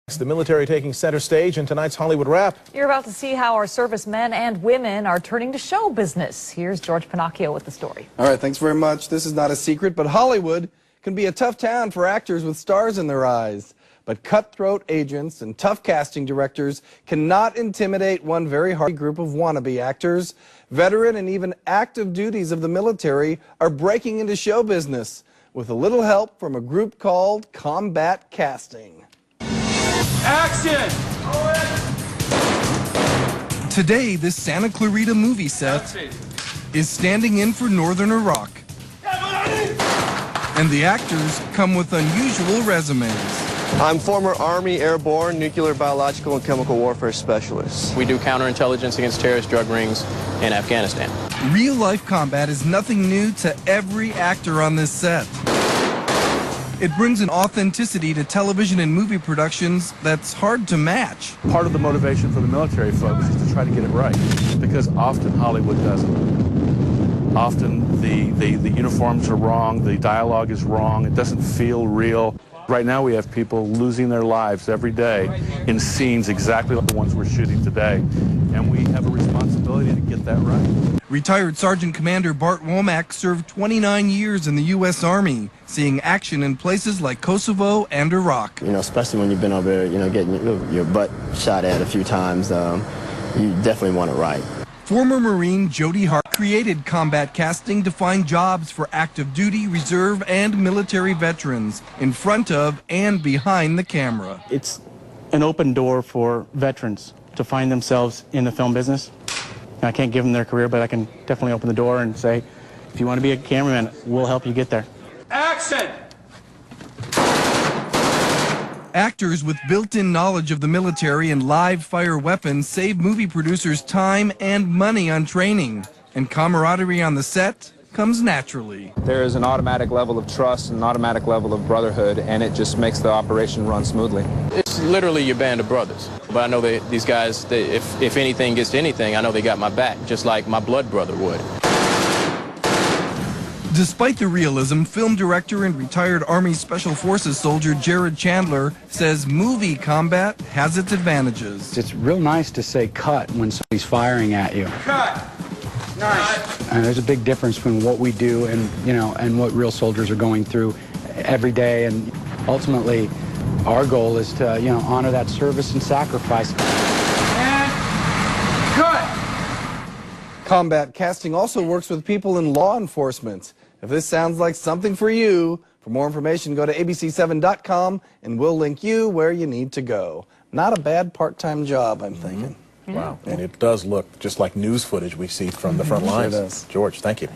The military taking center stage in tonight's Hollywood Wrap. You're about to see how our servicemen and women are turning to show business. Here's George Pinocchio with the story. All right, thanks very much. This is not a secret, but Hollywood can be a tough town for actors with stars in their eyes. But cutthroat agents and tough casting directors cannot intimidate one very hard group of wannabe actors. Veteran and even active duties of the military are breaking into show business with a little help from a group called Combat Casting. Action! Today, this Santa Clarita movie set is standing in for Northern Iraq. And the actors come with unusual resumes. I'm former Army Airborne Nuclear, Biological, and Chemical Warfare Specialist. We do counterintelligence against terrorist drug rings in Afghanistan. Real-life combat is nothing new to every actor on this set. It brings an authenticity to television and movie productions that's hard to match. Part of the motivation for the military folks is to try to get it right, because often Hollywood doesn't. Often the uniforms are wrong, the dialogue is wrong, it doesn't feel real. Right now we have people losing their lives every day in scenes exactly like the ones we're shooting today, and we have a responsibility to get that right. Retired Sergeant Commander Bart Womack served 29 years in the U.S. Army, seeing action in places like Kosovo and Iraq. You know, especially when you've been over there, getting your butt shot at a few times, you definitely want it right. Former Marine Jody Hart created Combat Casting to find jobs for active duty, reserve, and military veterans in front of and behind the camera. It's an open door for veterans to find themselves in the film business. I can't give them their career, but I can definitely open the door and say, if you want to be a cameraman, we'll help you get there. Action! Actors with built-in knowledge of the military and live-fire weapons save movie producers time and money on training. And camaraderie on the set comes naturally. There is an automatic level of trust and an automatic level of brotherhood, and it just makes the operation run smoothly. It's literally your band of brothers. But I know that these guys, if anything gets to anything, I know they got my back, just like my blood brother would. Despite the realism, film director and retired Army Special Forces soldier Jared Chandler says movie combat has its advantages. It's real nice to say cut when somebody's firing at you. Cut! Nice! And there's a big difference between what we do and, and what real soldiers are going through every day. And ultimately, our goal is to, honor that service and sacrifice. And cut! Combat Casting also works with people in law enforcement. If this sounds like something for you, for more information, go to abc7.com and we'll link you where you need to go. Not a bad part-time job, I'm thinking. Wow, and it does look just like news footage we see from the front lines. It does. George, thank you.